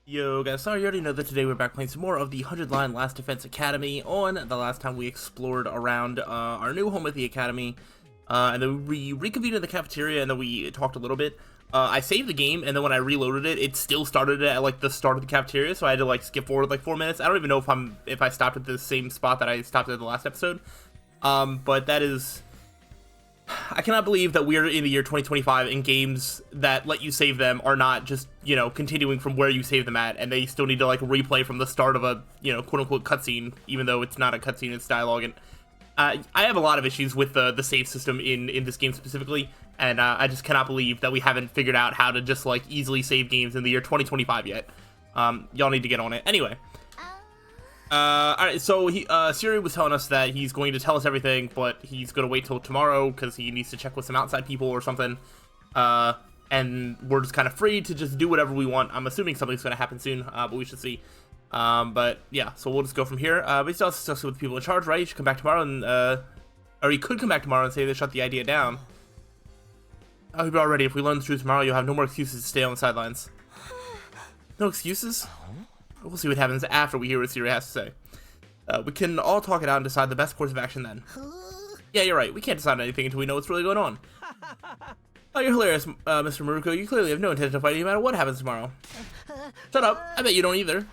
Yo guys, sorry you already know that today we're back playing some more of the 100 Line Last Defense Academy. On the last time we explored around our new home at the Academy, and then we reconvened in the cafeteria and then we talked a little bit. I saved the game, and then when I reloaded it, it still started at like the start of the cafeteria, so I had to like skip forward like 4 minutes. I don't even know if I stopped at the same spot that I stopped at the last episode. But that is... I cannot believe that we're in the year 2025 and games that let you save them are not just, you know, continuing from where you save them at, and they still need to, like, replay from the start of a, you know, quote-unquote cutscene, even though it's not a cutscene, it's dialogue. And I have a lot of issues with the save system in this game specifically, and I just cannot believe that we haven't figured out how to just, like, easily save games in the year 2025 yet. Y'all need to get on it. Anyway. Alright, so Siri was telling us that he's going to tell us everything, but he's going to wait till tomorrow because he needs to check with some outside people or something. And we're just kind of free to just do whatever we want. I'm assuming something's going to happen soon, but we should see. But yeah, so we'll just go from here. We still have to discuss with the people in charge, right? He should come back tomorrow and, or he could come back tomorrow and say they shut the idea down. I hope you're all ready. If we learn the truth tomorrow, you'll have no more excuses to stay on the sidelines. No excuses? We'll see what happens after we hear what Siri has to say. We can all talk it out and decide the best course of action then. Yeah, you're right. We can't decide anything until we know what's really going on. Oh, you're hilarious, Mr. Maruko. You clearly have no intention of fighting no matter what happens tomorrow. Shut up. I bet you don't either.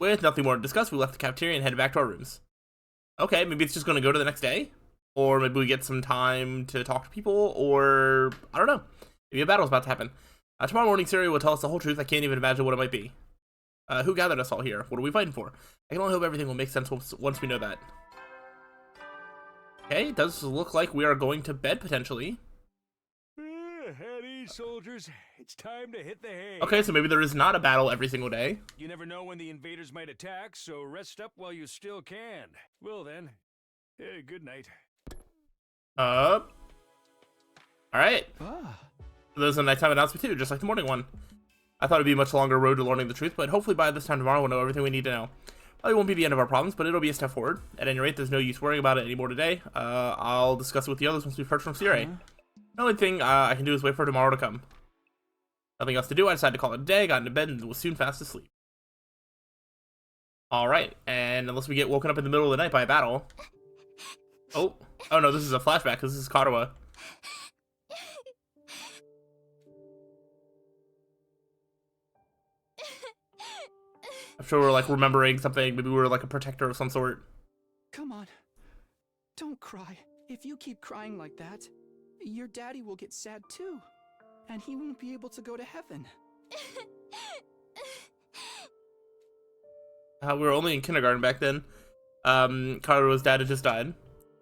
With nothing more to discuss, we left the cafeteria and headed back to our rooms. Okay, maybe it's just going to go to the next day? Or maybe we get some time to talk to people, or... I don't know. Maybe a battle's about to happen. Tomorrow morning, Siri will tell us the whole truth. I can't even imagine what it might be. Who gathered us all here? What are we fighting for? I can only hope everything will make sense once we know that. Okay, it does look like we are going to bed, potentially. At ease, soldiers. It's time to hit the hay. Okay, so maybe there is not a battle every single day. You never know when the invaders might attack, so rest up while you still can. Well then, good night. Alright. There's a nighttime announcement too, just like the morning one. I thought it'd be a much longer road to learning the truth, but hopefully by this time tomorrow we'll know everything we need to know. Probably won't be the end of our problems, but it'll be a step forward. At any rate, there's no use worrying about it anymore today. I'll discuss it with the others once we've heard from Siri. The only thing I can do is wait for tomorrow to come. Nothing else to do, I decided to call it a day, got into bed, and was soon fast asleep. Alright, and unless we get woken up in the middle of the night by a battle... Oh no, this is a flashback, because this is Karawa. I'm sure we're like remembering something. Maybe we're like a protector of some sort. Come on. Don't cry. If you keep crying like that, your daddy will get sad too. And he won't be able to go to heaven. We were only in kindergarten back then. Karawa's dad had just died.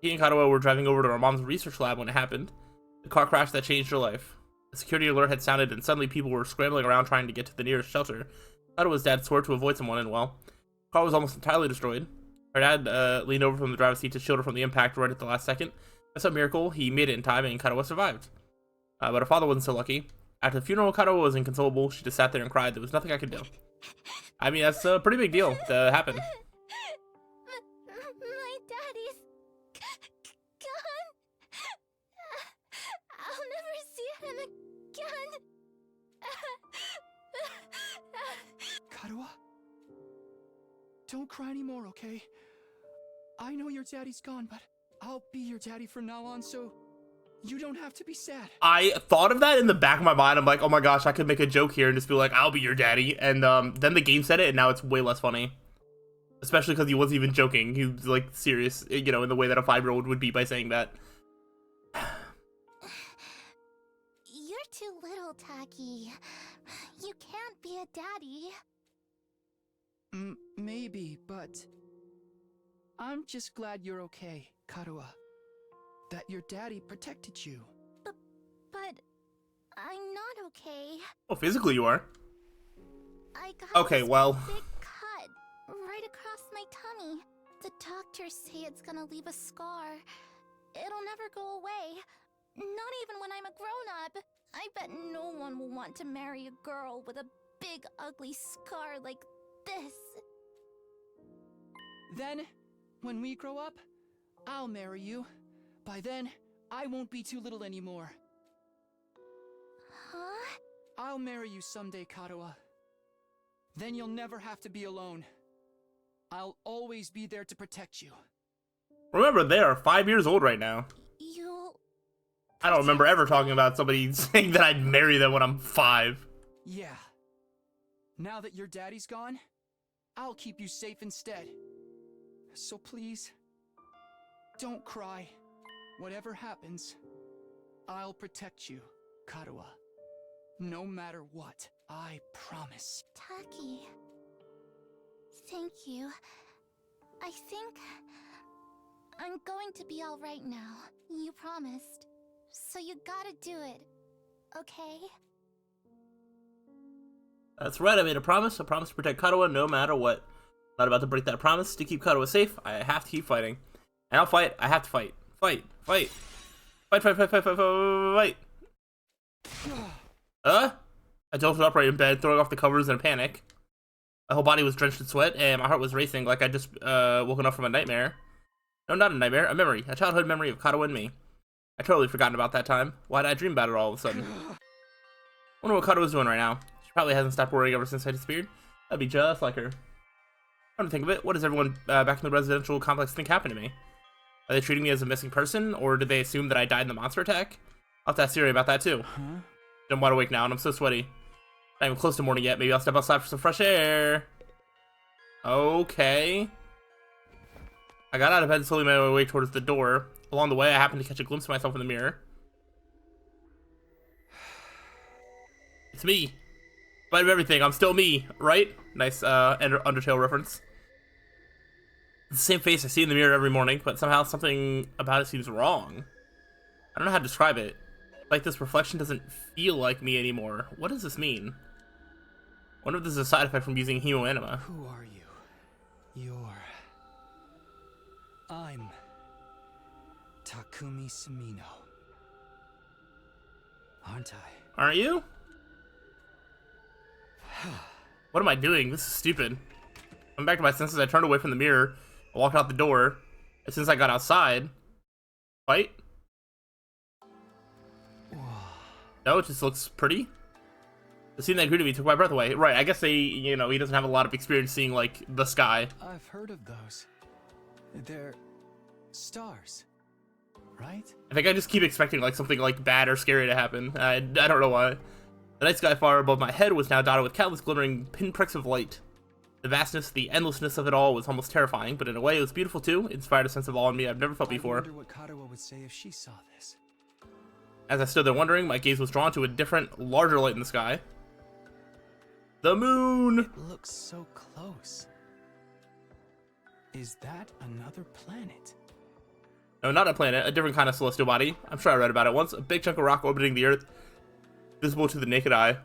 He and Karawa were driving over to our mom's research lab when it happened. The car crash that changed her life. The security alert had sounded and suddenly people were scrambling around trying to get to the nearest shelter. Karawa's dad swore to avoid someone, and well, the car was almost entirely destroyed. Her dad leaned over from the driver's seat to shield her from the impact right at the last second. By some miracle, he made it in time, and Karawa survived. But her father wasn't so lucky. After the funeral, Karawa was inconsolable. She just sat there and cried. There was nothing I could do. I mean, that's a pretty big deal to happen. My daddy's gone. I'll never see him again. Karawa? Don't cry anymore, okay? I know your daddy's gone, but I'll be your daddy from now on, so you don't have to be sad. I thought of that in the back of my mind. I'm like, oh my gosh, I could make a joke here and just be like, I'll be your daddy. And then the game said it, and now it's way less funny. Especially because he wasn't even joking. He was like serious, you know, in the way that a 5-year-old would be by saying that. You're too little, Taki. You can't be a daddy. Maybe, but I'm just glad you're okay, Karawa. That your daddy protected you. But I'm not okay. Oh, physically you are. I got Okay, this well. big cut right across my tummy. The doctors say it's gonna leave a scar. It'll never go away. Not even when I'm a grown-up. I bet no one will want to marry a girl with a big ugly scar like this. Then, when we grow up, I'll marry you. By then, I won't be too little anymore. Huh? I'll marry you someday, Kadoa. Then you'll never have to be alone. I'll always be there to protect you. Remember, they are 5 years old right now. You... I don't remember ever talking about somebody saying that I'd marry them when I'm 5. Yeah. Now that your daddy's gone, I'll keep you safe instead. So please, don't cry. Whatever happens, I'll protect you, Kadoa. No matter what, I promise. Taki... Thank you. I think... I'm going to be alright now. You promised. So you gotta do it. Okay? That's right, I made a promise. A promise to protect Kadoa no matter what. Not about to break that promise. To keep Kadoa safe, I have to keep fighting. And I'll fight. I have to fight. Fight. Fight. Fight, fight, fight, fight, fight, fight. I jolted upright in bed, throwing off the covers in a panic. My whole body was drenched in sweat, and my heart was racing like I'd just woken up from a nightmare. No, not a nightmare. A memory. A childhood memory of Kadoa and me. I totally forgotten about that time. Why did I dream about it all of a sudden? Wonder what Kadoa's doing right now. She probably hasn't stopped worrying ever since I disappeared. That'd be just like her. Come to think of it, what does everyone back in the residential complex think happened to me? Are they treating me as a missing person, or did they assume that I died in the monster attack? I'll have to ask Siri about that too. I'm wide awake now, and I'm so sweaty. Not even close to morning yet. Maybe I'll step outside for some fresh air. Okay. I got out of bed and slowly made my way towards the door. Along the way, I happened to catch a glimpse of myself in the mirror. It's me. In spite of everything, I'm still me, right? Nice Undertale reference. It's the same face I see in the mirror every morning, but somehow something about it seems wrong. I don't know how to describe it. Like this reflection doesn't feel like me anymore. What does this mean? I wonder if this is a side effect from using hemoanima. Who are you? I'm Takumi Sumino. Aren't I? Aren't you? What am I doing? This is stupid. I'm back to my senses. I turned away from the mirror. I walked out the door. As soon as I got outside... Fight? No, it just looks pretty. The scene that greeted me took my breath away. Right, I guess he doesn't have a lot of experience seeing, like, the sky. I've heard of those. They're stars, right? I think I just keep expecting, like, something, like, bad or scary to happen. I don't know why. The night sky far above my head was now dotted with countless glimmering pinpricks of light. The vastness, the endlessness of it all was almost terrifying, but in a way it was beautiful too. It inspired a sense of awe in me I've never felt before. I wonder what Kadoa would say if she saw this. As I stood there wondering, my gaze was drawn to a different, larger light in the sky. The moon! It looks so close. Is that another planet? No, not a planet, a different kind of celestial body. I'm sure I read about it once. A big chunk of rock orbiting the Earth, visible to the naked eye.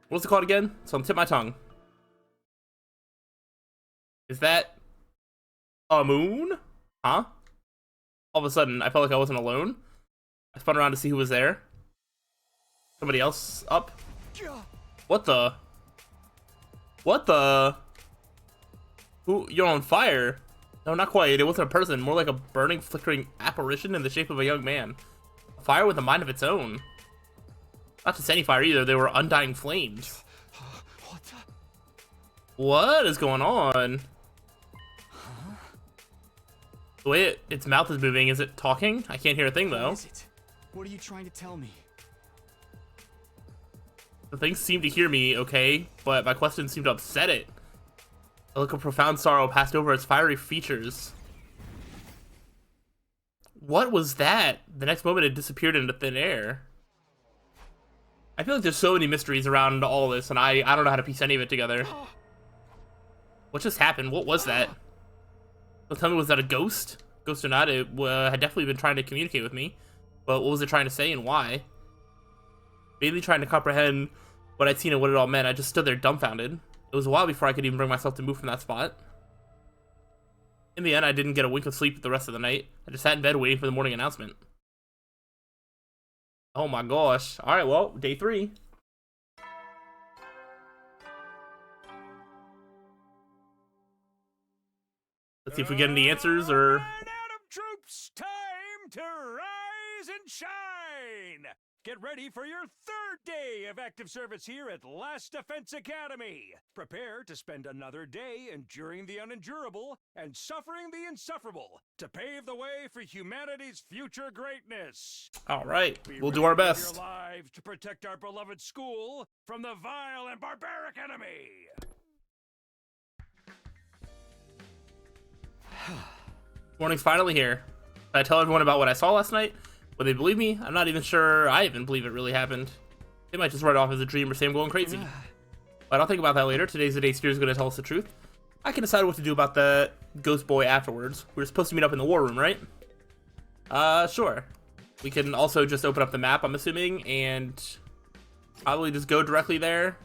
What's it called again? So I'm tip my tongue. Is that a moon? Huh? All of a sudden, I felt like I wasn't alone. I spun around to see who was there. Somebody else up? What the? What the? Who? You're on fire? No, not quite. It wasn't a person. More like a burning, flickering apparition in the shape of a young man. A fire with a mind of its own. Not just any fire either. They were undying flames. What is going on? The way its mouth is moving, is it talking? I can't hear a thing though. What is it? What are you trying to tell me? The things seem to hear me, okay, but my questions seem to upset it. A look of profound sorrow passed over its fiery features. What was that? The next moment it disappeared into thin air. I feel like there's so many mysteries around all this, and I don't know how to piece any of it together. What just happened? What was that? Don't tell me, was that a ghost? Ghost or not, it had definitely been trying to communicate with me. But what was it trying to say and why? Mainly trying to comprehend what I'd seen and what it all meant. I just stood there dumbfounded. It was a while before I could even bring myself to move from that spot. In the end, I didn't get a wink of sleep the rest of the night. I just sat in bed waiting for the morning announcement. Oh my gosh. Alright, well, day 3. Let's see if we get any answers or... Atom troops, time to rise and shine! Get ready for your third day of active service here at Last Defense Academy. Prepare to spend another day enduring the unendurable and suffering the insufferable to pave the way for humanity's future greatness. All right, Be we'll ready do our to give best. Your lives to protect our beloved school from the vile and barbaric enemy. Morning's finally here. I tell everyone about what I saw last night. Will they believe me? I'm not even sure I even believe it really happened. They might just write it off as a dream or say I'm going crazy. But I'll think about that later. Today's the day Steer's going to tell us the truth. I can decide what to do about the ghost boy afterwards. We were supposed to meet up in the war room, right? Sure. We can also just open up the map, I'm assuming, and probably just go directly there.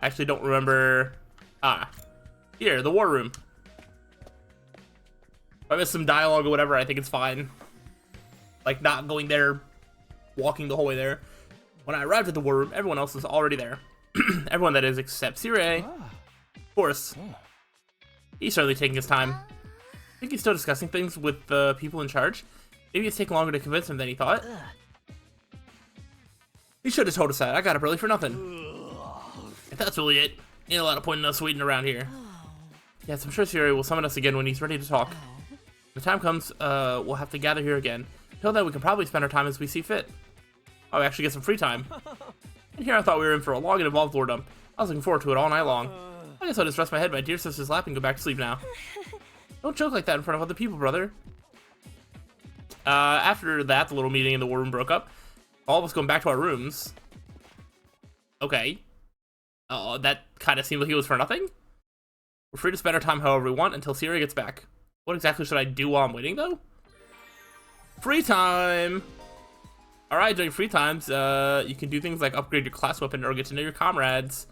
I actually don't remember. Here, the war room. If I miss some dialogue or whatever, I think it's fine. Like, not going there, walking the whole way there. When I arrived at the war room, everyone else was already there. Everyone, that is, except Slyroh. Of course. He's certainly taking his time. I think he's still discussing things with the people in charge. Maybe it's taking longer to convince him than he thought. He should have told us that. I got up early for nothing. If that's really it, ain't a lot of point in us waiting around here. Yes, I'm sure Slyroh will summon us again when he's ready to talk. When the time comes, we'll have to gather here again. Until then, we can probably spend our time as we see fit. Oh, we actually get some free time. And here I thought we were in for a long and involved war dump. I was looking forward to it all night long. I guess I'll just rest my head in my dear sister's lap and go back to sleep now. Don't joke like that in front of other people, brother. After that, the little meeting in the war room broke up. All of us going back to our rooms. Okay. That kind of seemed like it was for nothing. We're free to spend our time however we want until Slyroh gets back. What exactly should I do while I'm waiting, though? Free time! Alright, during free times, you can do things like upgrade your class weapon or get to know your comrades.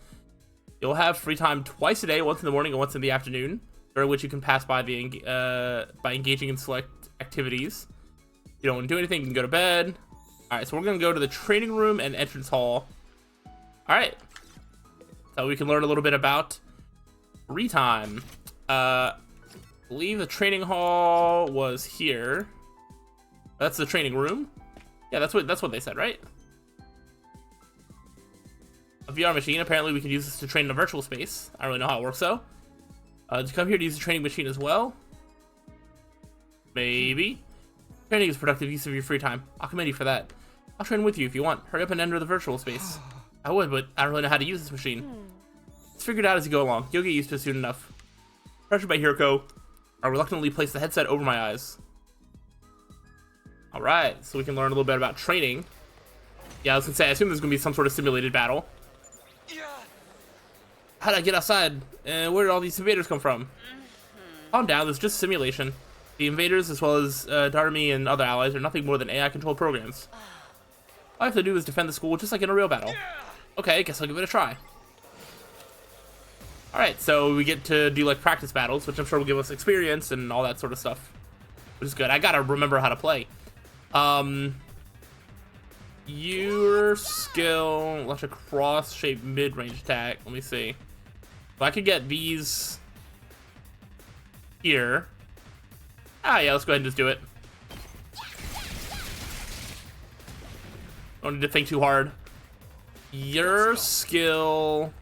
You'll have free time twice a day, once in the morning and once in the afternoon, during which you can pass by by engaging in select activities. If you don't want to do anything, you can go to bed. Alright, so we're going to go to the training room and entrance hall. Alright. So we can learn a little bit about free time. I believe the training hall was here. That's the training room. Yeah, that's what they said, right? A VR machine. Apparently, we can use this to train in a virtual space. I don't really know how it works, though. Did you come here to use the training machine as well? Maybe. Training is productive use of your free time. I'll commend you for that. I'll train with you if you want. Hurry up and enter the virtual space. I would, but I don't really know how to use this machine. Let's figure it out as you go along. You'll get used to it soon enough. Pressured by Hiroko, I reluctantly placed the headset over my eyes. Alright, so we can learn a little bit about training. Yeah, I was gonna say, I assume there's gonna be some sort of simulated battle. How'd I get outside? And where did all these invaders come from? Calm down, this is just simulation. The invaders, as well as Darmy and other allies, are nothing more than AI-controlled programs. All I have to do is defend the school just like in a real battle. Okay, I guess I'll give it a try. Alright, so we get to do like practice battles, which I'm sure will give us experience and all that sort of stuff. Which is good. I gotta remember how to play. Your skill, launch a cross-shaped mid-range attack. Let me see. If I could get these here. Yeah, let's go ahead and just do it. Don't need to think too hard. Your skill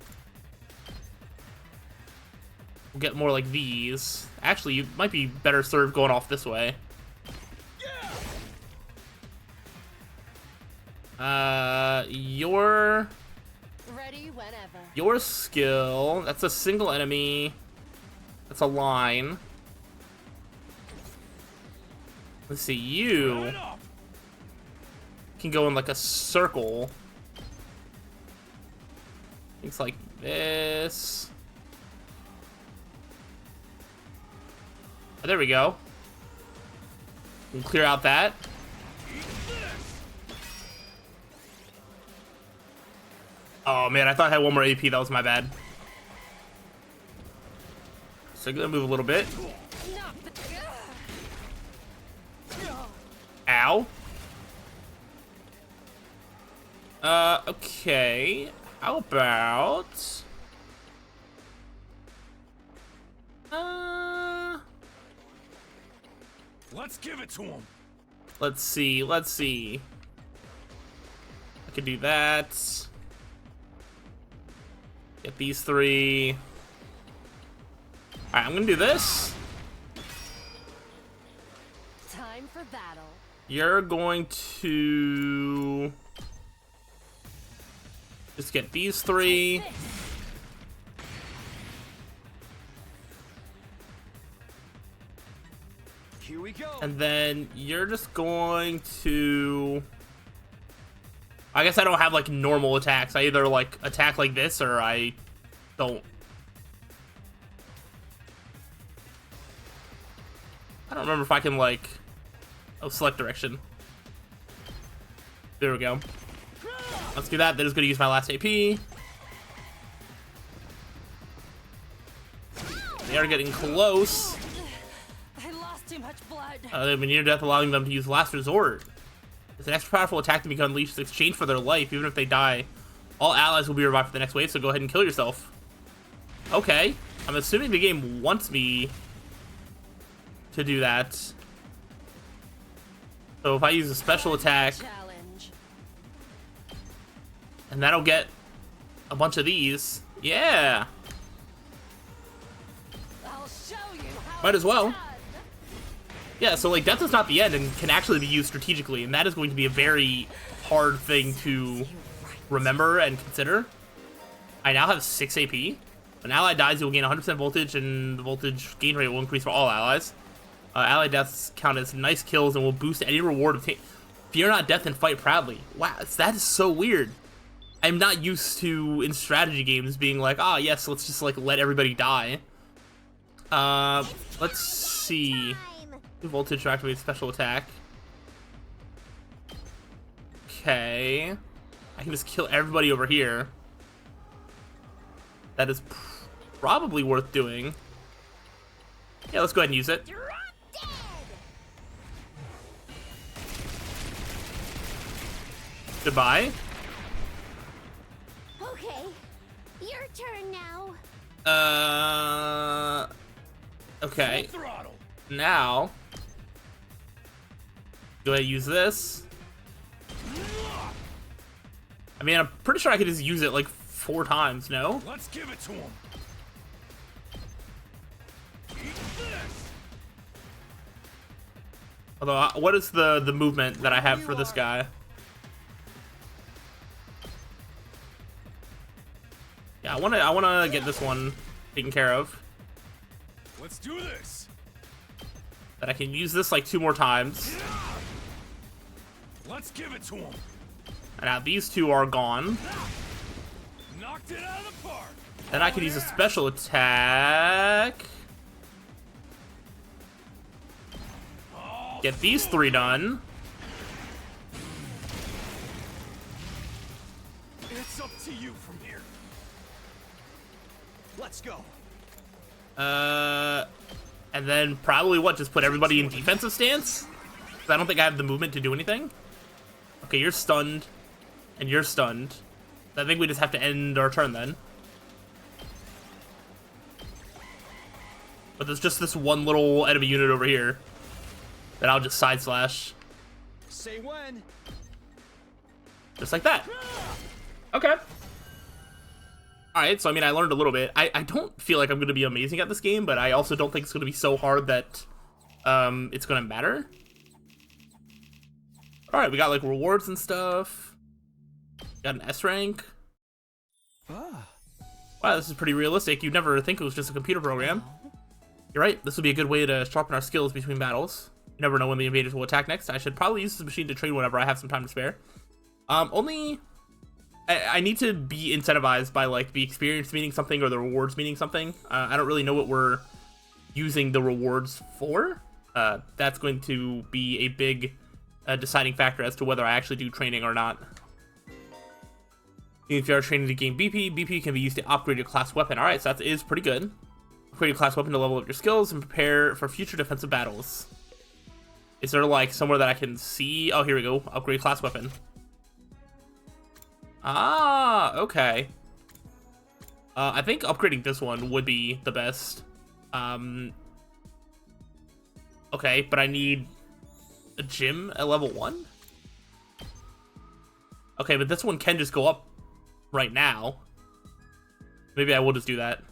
will get more like these. Actually, you might be better served going off this way. Your skill, that's a single enemy. That's a line. Let's see, you can go in like a circle. Things like this. Oh, there we go. We'll clear out that. Oh man, I thought I had one more AP. That was my bad. So I'm gonna move a little bit. Ow. Okay. How about... Let's give it to him. Let's see. Could do that. Get these 3. Alright, I'm gonna do this. Time for battle. You're going to just get these 3. Here we go. And then you're just going to... I guess I don't have, like, normal attacks. I either, like, attack like this, or I don't. I don't remember if I can, like... Oh, select direction. There we go. Let's do that. Then it's going to use my last AP. They are getting close. I lost too much blood. They have been near death, allowing them to use last resort. It's an extra powerful attack to be unleashed in exchange for their life. Even if they die, all allies will be revived for the next wave, so go ahead and kill yourself. Okay. I'm assuming the game wants me to do that. So if I use a special attack, Challenge. and that'll get a bunch of these. Yeah. I'll show you how Might as well. it's done. Yeah, so like death is not the end and can actually be used strategically, and that is going to be a very hard thing to remember and consider. I now have 6 AP. When an ally dies, you'll gain 100% voltage, and the voltage gain rate will increase for all allies. Ally deaths count as nice kills and will boost any reward obtained. Fear not death and fight proudly. Wow, that is so weird. I'm not used to, in strategy games, being like, ah, yes, let's just like let everybody die. Let's see. Voltage to activate special attack. Okay. I can just kill everybody over here. That is probably worth doing. Yeah, let's go ahead and use it. Goodbye. Okay, your turn now. Okay. Throttle. Now, go ahead and use this. I mean, I'm pretty sure I could just use it like 4 times, no? Let's give it to him. Eat this. Although, what is the movement that I have for this guy? Yeah, I wanna get this one taken care of. Let's do this. That I can use this like 2 more times. Let's give it to him. And now these 2 are gone. Knocked it out of the park. Then I can use a special attack. Get these 3 done. It's up to you from here. Let's go. And then probably what? Just put everybody in defensive stance? 'Cause I don't think I have the movement to do anything. Okay, you're stunned. And you're stunned. I think we just have to end our turn then. But there's just this one little enemy unit over here that I'll just side slash. Say when. Just like that. Okay. Alright, so I mean, I learned a little bit. I don't feel like I'm going to be amazing at this game, but I also don't think it's going to be so hard that it's going to matter. Alright, we got like rewards and stuff. Got an S rank. Wow, this is pretty realistic. You'd never think it was just a computer program. You're right, this would be a good way to sharpen our skills between battles. You never know when the invaders will attack next. I should probably use this machine to train whenever I have some time to spare. I need to be incentivized by like the experience meaning something or the rewards meaning something. I don't really know what we're using the rewards for. That's going to be a big deciding factor as to whether I actually do training or not. If you are training to gain BP, BP can be used to upgrade your class weapon. Alright, so that is pretty good. Upgrade your class weapon to level up your skills and prepare for future defensive battles. Is there like somewhere that I can see? Oh, here we go. Upgrade class weapon. Ah, okay. I think upgrading this one would be the best. Okay, but I need a gym at level 1? Okay, but this one can just go up right now. Maybe I will just do that.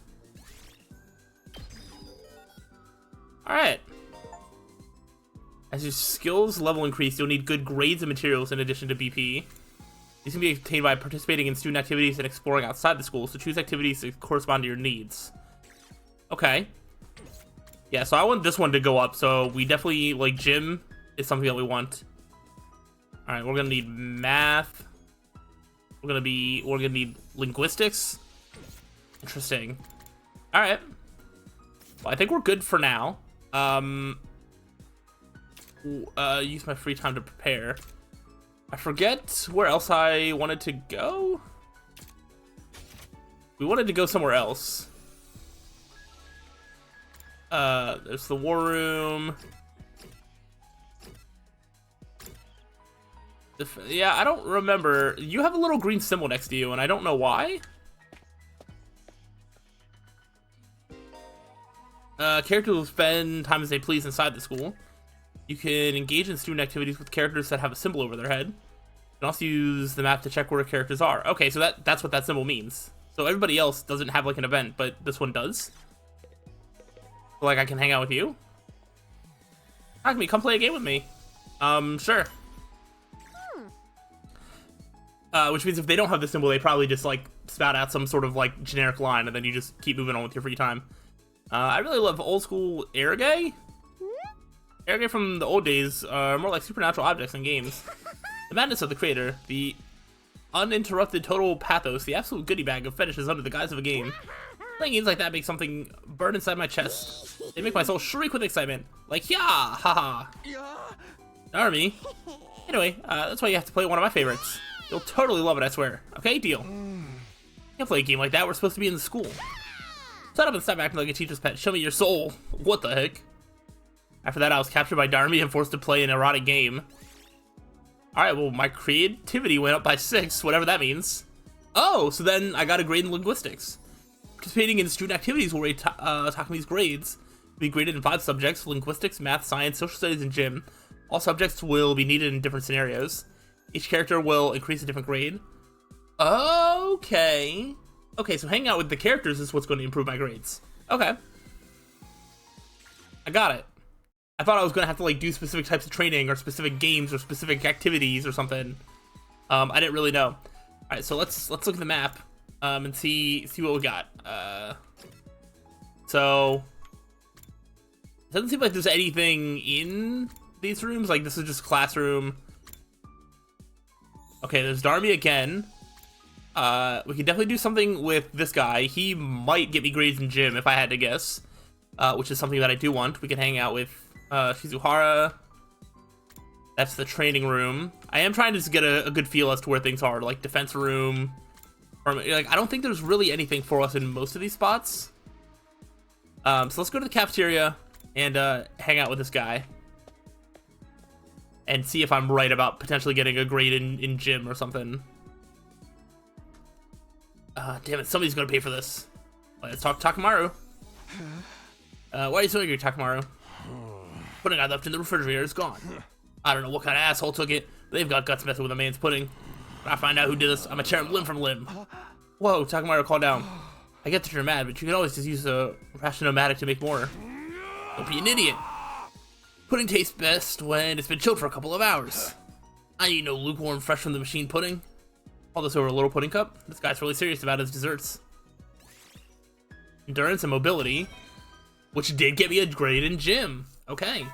Alright. As your skills level increase, you'll need good grades and materials in addition to BP. These can be obtained by participating in student activities and exploring outside the school, so choose activities that correspond to your needs. Okay. Yeah, so I want this one to go up, so we definitely, like, gym is something that we want. Alright, we're gonna need math. We're gonna need linguistics. Interesting. Alright. Well, I think we're good for now. Use my free time to prepare. I forget where else I wanted to go. We wanted to go somewhere else. There's the war room. Yeah, I don't remember. You have a little green symbol next to you, and I don't know why. Characters will spend time as they please inside the school. You can engage in student activities with characters that have a symbol over their head. You can also use the map to check where characters are. Okay, so that's what that symbol means. So everybody else doesn't have like an event, but this one does. Like, I can hang out with you? Akemi, come play a game with me. Sure. Which means if they don't have the symbol, they probably just, like, spout out some sort of, like, generic line, and then you just keep moving on with your free time. I really love old school Erge. Erge from the old days are more like supernatural objects in games. The madness of the creator, the uninterrupted total pathos, the absolute goodie bag of fetishes under the guise of a game. Playing games like that makes something burn inside my chest. They make my soul shriek with excitement. Like, yeah, haha. Army. Anyway, that's why you have to play one of my favorites. You'll totally love it, I swear. Okay, deal. Can't play a game like that. We're supposed to be in the school. Shut up and stop acting like a teacher's pet. Show me your soul. What the heck? After that, I was captured by Darmy and forced to play an erotic game. Alright, well, my creativity went up by 6, whatever that means. Oh, so then I got a grade in linguistics. Participating in student activities will rate Takemi's grades. Be graded in 5 subjects: linguistics, math, science, social studies, and gym. All subjects will be needed in different scenarios. Each character will increase a different grade. Okay. Okay, so hanging out with the characters is what's going to improve my grades. Okay. I got it. I thought I was going to have to, like, do specific types of training or specific games or specific activities or something. I didn't really know. Alright, so let's look at the map and see what we got. So it doesn't seem like there's anything in these rooms. Like, this is just classroom. Okay, there's Darmy again. We could definitely do something with this guy. He might get me grades in gym if I had to guess, which is something that I do want. We can hang out with Shizuhara. That's the training room. I am trying to just get a good feel as to where things are, like defense room. Or, like, I don't think there's really anything for us in most of these spots. So let's go to the cafeteria and hang out with this guy. And see if I'm right about potentially getting a grade in gym or something. Damn it, somebody's gonna pay for this. Let's talk to Takemaru. Why are you so angry, Takemaru? Pudding I left in the refrigerator is gone. I don't know what kind of asshole took it, but they've got guts messing with a man's pudding. When I find out who did this, I'm gonna tear him limb from limb. Whoa, Takemaru, calm down. I get that you're mad, but you can always just use a Rationomatic to make more. Don't be an idiot. Pudding tastes best when it's been chilled for a couple of hours. I eat no lukewarm, fresh from the machine pudding. All this over a little pudding cup. This guy's really serious about his desserts. Endurance and mobility, which did get me a grade in gym. Okay.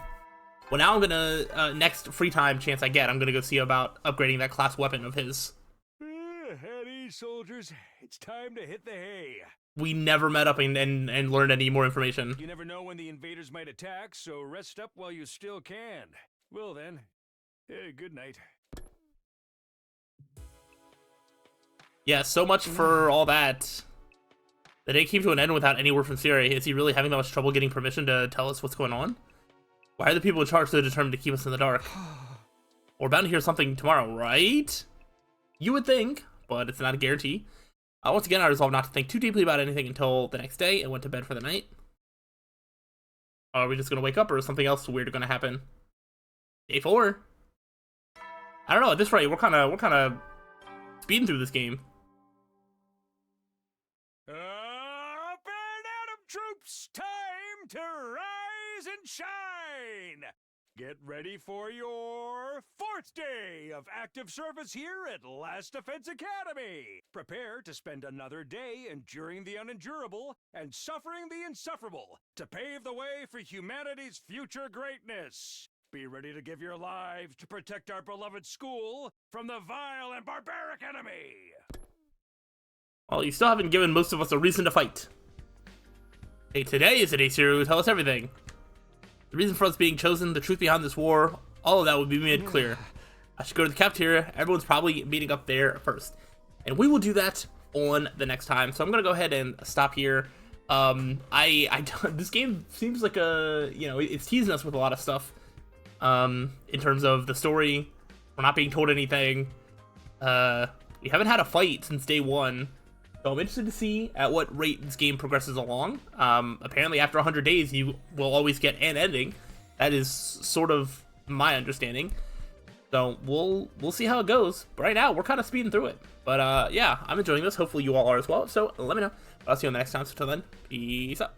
Well, now I'm gonna, next free time chance I get, I'm gonna go see about upgrading that class weapon of his. At ease, soldiers. It's time to hit the hay. We never met up and learned any more information. You never know when the invaders might attack, so rest up while you still can. Well then, good night. Yeah, so much for all that. The day came to an end without any word from Siri. Is he really having that much trouble getting permission to tell us what's going on? Why are the people in charge so determined to keep us in the dark? We're bound to hear something tomorrow, right? You would think, but it's not a guarantee. Once again, I resolved not to think too deeply about anything until the next day and went to bed for the night. Are we just gonna wake up, or is something else weird gonna happen? Day 4. I don't know. At this rate, we're kind of speeding through this game. Up and at 'em, troops! Time to rise and shine! Get ready for your 4th day of active service here at Last Defense Academy. Prepare to spend another day enduring the unendurable and suffering the insufferable to pave the way for humanity's future greatness. Be ready to give your lives to protect our beloved school from the vile and barbaric enemy. Well, you still haven't given most of us a reason to fight. Hey, today is the day Slyroh will tell us everything. The reason for us being chosen, the truth behind this war, all of that would be made clear. I should go to the cafeteria. Everyone's probably meeting up there first. And we will do that on the next time. So I'm going to go ahead and stop here. This game seems like it's teasing us with a lot of stuff. In terms of the story, we're not being told anything. We haven't had a fight since day 1. So I'm interested to see at what rate this game progresses along. Apparently after 100 days, you will always get an ending. That is sort of my understanding. So we'll see how it goes. But right now, we're kind of speeding through it. But yeah, I'm enjoying this. Hopefully you all are as well. So let me know. I'll see you on the next time. So until then, peace out.